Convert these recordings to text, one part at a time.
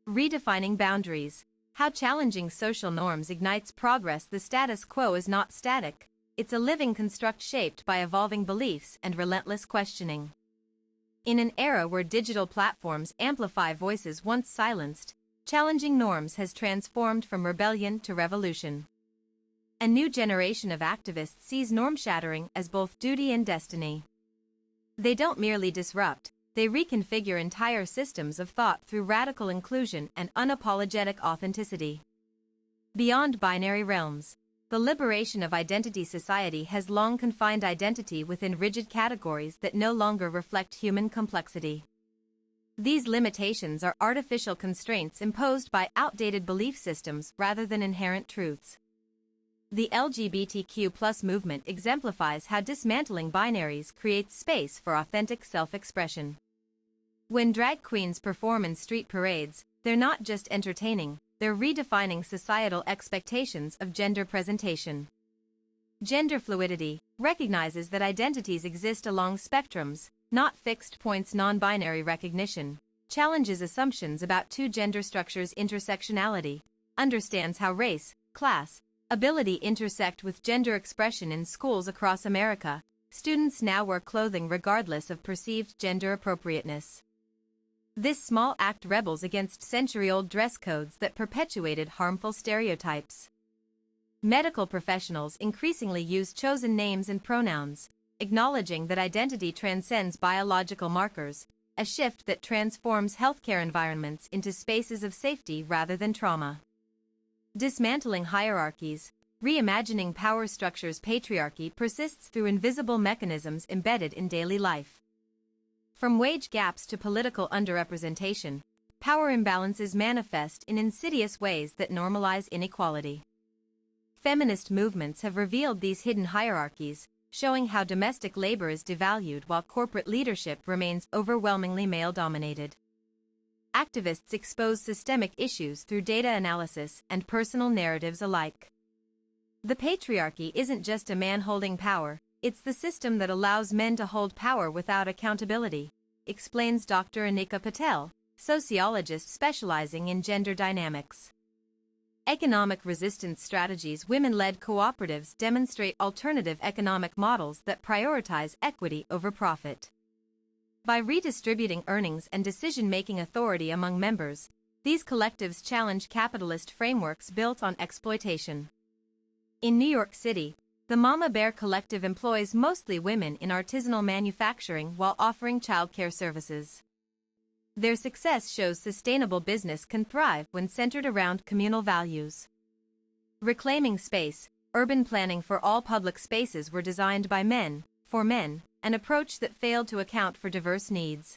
Redefining Boundaries. How challenging social norms ignites progress. The status quo is not static. It's a living construct shaped by evolving beliefs and relentless questioning. In an era where digital platforms amplify voices once silenced, challenging norms has transformed from rebellion to revolution. A new generation of activists sees norm-shattering as both duty and destiny. They don't merely disrupt, they reconfigure entire systems of thought through radical inclusion and unapologetic authenticity. Beyond binary realms, the liberation of identity. Society has long confined identity within rigid categories that no longer reflect human complexity. These limitations are artificial constraints imposed by outdated belief systems rather than inherent truths. The LGBTQ+ movement exemplifies how dismantling binaries creates space for authentic self-expression. When drag queens perform in street parades, they're not just entertaining, they're redefining societal expectations of gender presentation. Gender fluidity recognizes that identities exist along spectrums, not fixed points. Non-binary recognition challenges assumptions about two gender structures. Intersectionality understands how race, class, ability intersect with gender expression. In schools across America, students now wear clothing regardless of perceived gender appropriateness. This small act rebels against century-old dress codes that perpetuated harmful stereotypes. Medical professionals increasingly use chosen names and pronouns, acknowledging that identity transcends biological markers, a shift that transforms healthcare environments into spaces of safety rather than trauma. Dismantling hierarchies, reimagining power structures. Patriarchy persists through invisible mechanisms embedded in daily life. From wage gaps to political underrepresentation, power imbalances manifest in insidious ways that normalize inequality. Feminist movements have revealed these hidden hierarchies, showing how domestic labor is devalued while corporate leadership remains overwhelmingly male-dominated. Activists expose systemic issues through data analysis and personal narratives alike. The patriarchy isn't just a man holding power, it's the system that allows men to hold power without accountability, explains Dr. Anika Patel, sociologist specializing in gender dynamics. Economic resistance strategies. Women-led cooperatives demonstrate alternative economic models that prioritize equity over profit. By redistributing earnings and decision-making authority among members, these collectives challenge capitalist frameworks built on exploitation. In New York City, the Mama Bear Collective employs mostly women in artisanal manufacturing while offering childcare services. Their success shows sustainable business can thrive when centered around communal values. Reclaiming space. Urban planning for all public spaces were designed by men, for men, an approach that failed to account for diverse needs.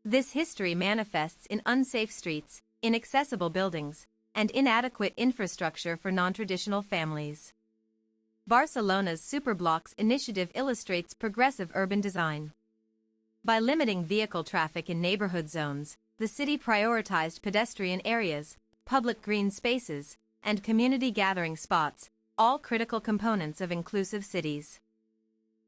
This history manifests in unsafe streets, inaccessible buildings, and inadequate infrastructure for non-traditional families. Barcelona's Superblocks initiative illustrates progressive urban design. By limiting vehicle traffic in neighborhood zones, the city prioritized pedestrian areas, public green spaces, and community gathering spots, all critical components of inclusive cities.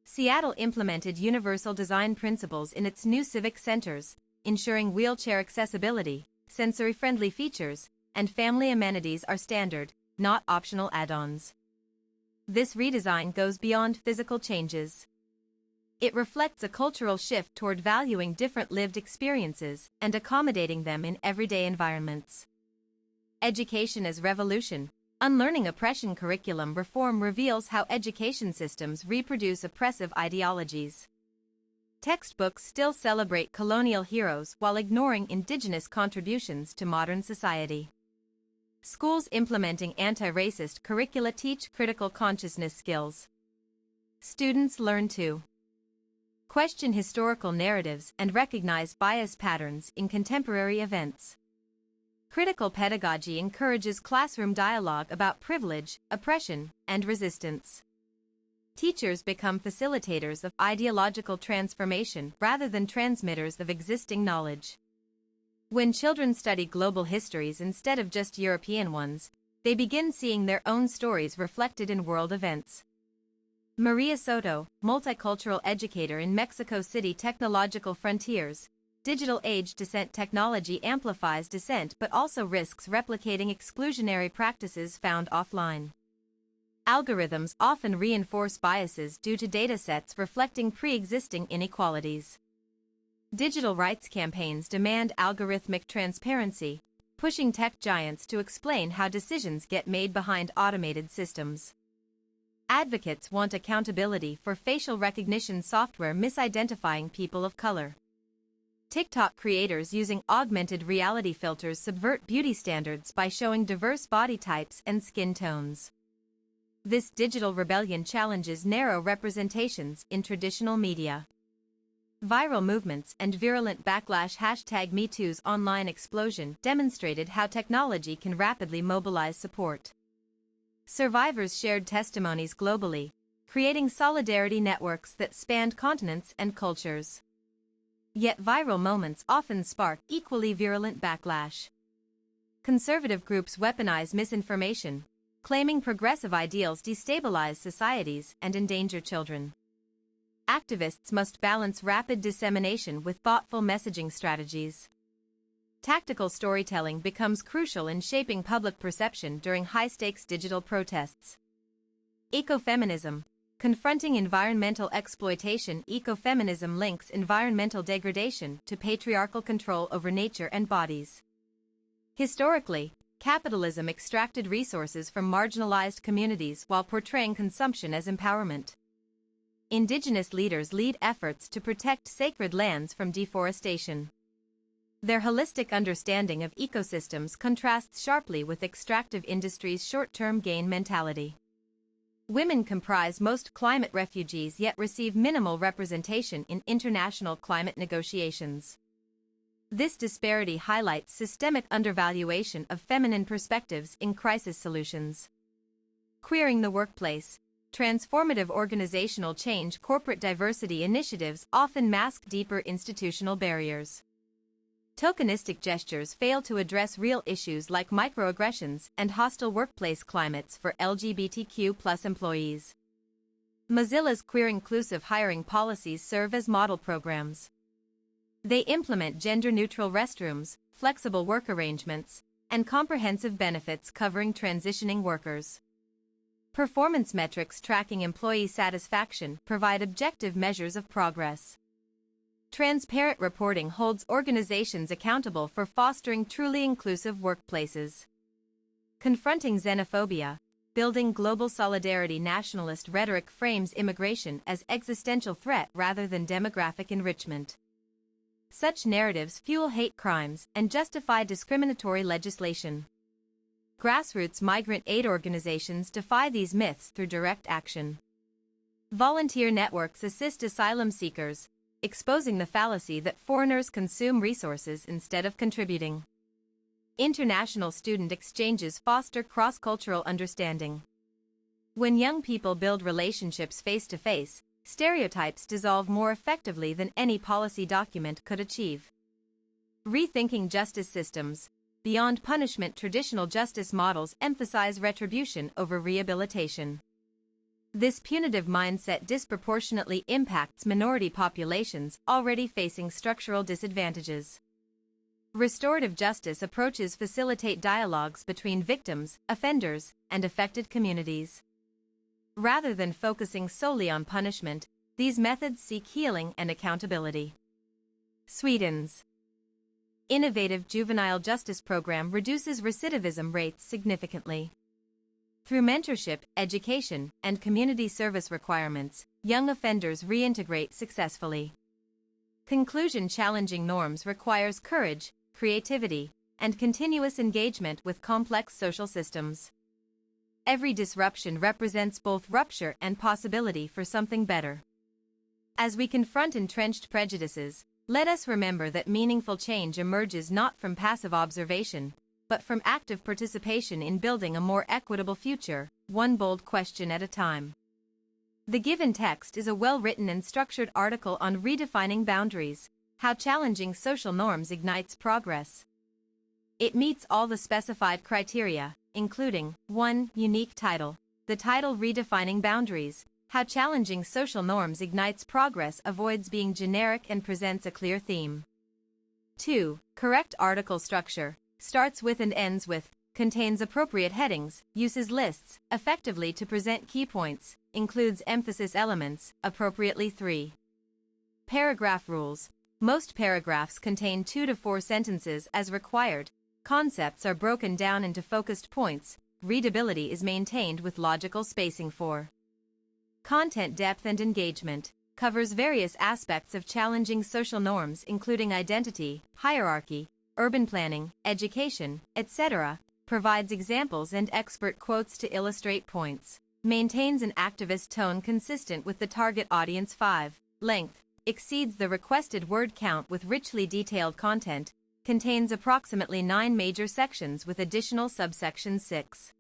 Seattle implemented universal design principles in its new civic centers, ensuring wheelchair accessibility, sensory-friendly features, and family amenities are standard, not optional add-ons. This redesign goes beyond physical changes. It reflects a cultural shift toward valuing different lived experiences and accommodating them in everyday environments. Education as revolution. Unlearning oppression. Curriculum reform reveals how education systems reproduce oppressive ideologies. Textbooks still celebrate colonial heroes while ignoring indigenous contributions to modern society. Schools implementing anti-racist curricula teach critical consciousness skills. Students learn to question historical narratives and recognize bias patterns in contemporary events. Critical pedagogy encourages classroom dialogue about privilege, oppression, and resistance. Teachers become facilitators of ideological transformation rather than transmitters of existing knowledge. When children study global histories instead of just European ones, they begin seeing their own stories reflected in world events. Maria Soto, multicultural educator in Mexico City. Technological frontiers. digital age dissent technology amplifies dissent but also risks replicating exclusionary practices found offline. Algorithms often reinforce biases due to datasets reflecting pre-existing inequalities. Digital rights campaigns demand algorithmic transparency, pushing tech giants to explain how decisions get made behind automated systems. Advocates want accountability for facial recognition software misidentifying people of color. TikTok creators using augmented reality filters subvert beauty standards by showing diverse body types and skin tones. This digital rebellion challenges narrow representations in traditional media. Viral movements and virulent backlash #MeToo's online explosion demonstrated how technology can rapidly mobilize support. Survivors shared testimonies globally, creating solidarity networks that spanned continents and cultures. Yet viral moments often spark equally virulent backlash. Conservative groups weaponize misinformation, claiming progressive ideals destabilize societies and endanger children. Activists must balance rapid dissemination with thoughtful messaging strategies. Tactical storytelling becomes crucial in shaping public perception during high-stakes digital protests. Ecofeminism. Confronting environmental exploitation. Ecofeminism links environmental degradation to patriarchal control over nature and bodies. Historically, capitalism extracted resources from marginalized communities while portraying consumption as empowerment. Indigenous leaders lead efforts to protect sacred lands from deforestation. Their holistic understanding of ecosystems contrasts sharply with extractive industries' short-term gain mentality. Women comprise most climate refugees yet receive minimal representation in international climate negotiations. This disparity highlights systemic undervaluation of feminine perspectives in crisis solutions. Queering the workplace. Transformative organizational change. Corporate diversity initiatives often mask deeper institutional barriers. Tokenistic gestures fail to address real issues like microaggressions and hostile workplace climates for LGBTQ+ employees. Mozilla's queer-inclusive hiring policies serve as model programs. They implement gender-neutral restrooms, flexible work arrangements, and comprehensive benefits covering transitioning workers. Performance metrics tracking employee satisfaction provide objective measures of progress. Transparent reporting holds organizations accountable for fostering truly inclusive workplaces. Confronting xenophobia. Building global solidarity. Nationalist rhetoric frames immigration as existential threat rather than demographic enrichment. Such narratives fuel hate crimes and justify discriminatory legislation. Grassroots migrant aid organizations defy these myths through direct action. Volunteer networks assist asylum seekers, exposing the fallacy that foreigners consume resources instead of contributing. International student exchanges foster cross-cultural understanding. When young people build relationships face-to-face, stereotypes dissolve more effectively than any policy document could achieve. Rethinking justice systems. Beyond punishment, traditional justice models emphasize retribution over rehabilitation. This punitive mindset disproportionately impacts minority populations already facing structural disadvantages. Restorative justice approaches facilitate dialogues between victims, offenders, and affected communities. Rather than focusing solely on punishment, these methods seek healing and accountability. Sweden's innovative juvenile justice program reduces recidivism rates significantly. Through mentorship, education, and community service requirements, young offenders reintegrate successfully. Conclusion: challenging norms requires courage, creativity, and continuous engagement with complex social systems. Every disruption represents both rupture and possibility for something better. As we confront entrenched prejudices, let us remember that meaningful change emerges not from passive observation, but from active participation in building a more equitable future, one bold question at a time. The given text is a well-written and structured article on redefining boundaries, how challenging social norms ignites progress. It meets all the specified criteria, including 1. Unique title. The title Redefining Boundaries, how challenging social norms ignites progress avoids being generic and presents a clear theme. 2. Correct article structure. Starts with and ends with, contains appropriate headings, uses lists effectively to present key points, includes emphasis elements appropriately. 3. Paragraph rules. Most paragraphs contain 2 to 4 sentences as required. Concepts are broken down into focused points. Readability is maintained with logical spacing. 4. Content depth and engagement. Covers various aspects of challenging social norms including identity, hierarchy, urban planning, education, etc. Provides examples and expert quotes to illustrate points. Maintains an activist tone consistent with the target audience. 5. Length. Exceeds the requested word count with richly detailed content. Contains approximately 9 major sections with additional subsections. 6.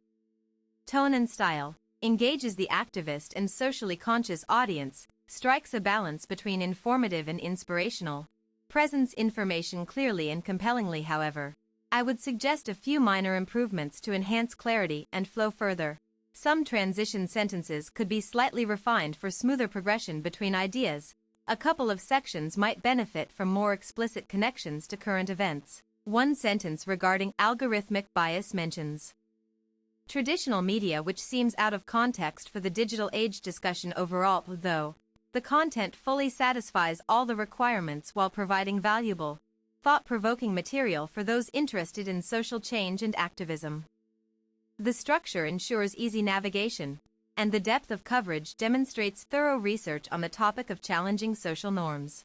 Tone and style. Engages the activist and socially conscious audience. Strikes a balance between informative and inspirational. Presents information clearly and compellingly. However, I would suggest a few minor improvements to enhance clarity and flow further. Some transition sentences could be slightly refined for smoother progression between ideas. A couple of sections might benefit from more explicit connections to current events. One sentence regarding algorithmic bias mentions traditional media, which seems out of context for the digital age discussion overall, though the content fully satisfies all the requirements while providing valuable, thought-provoking material for those interested in social change and activism. The structure ensures easy navigation, and the depth of coverage demonstrates thorough research on the topic of challenging social norms.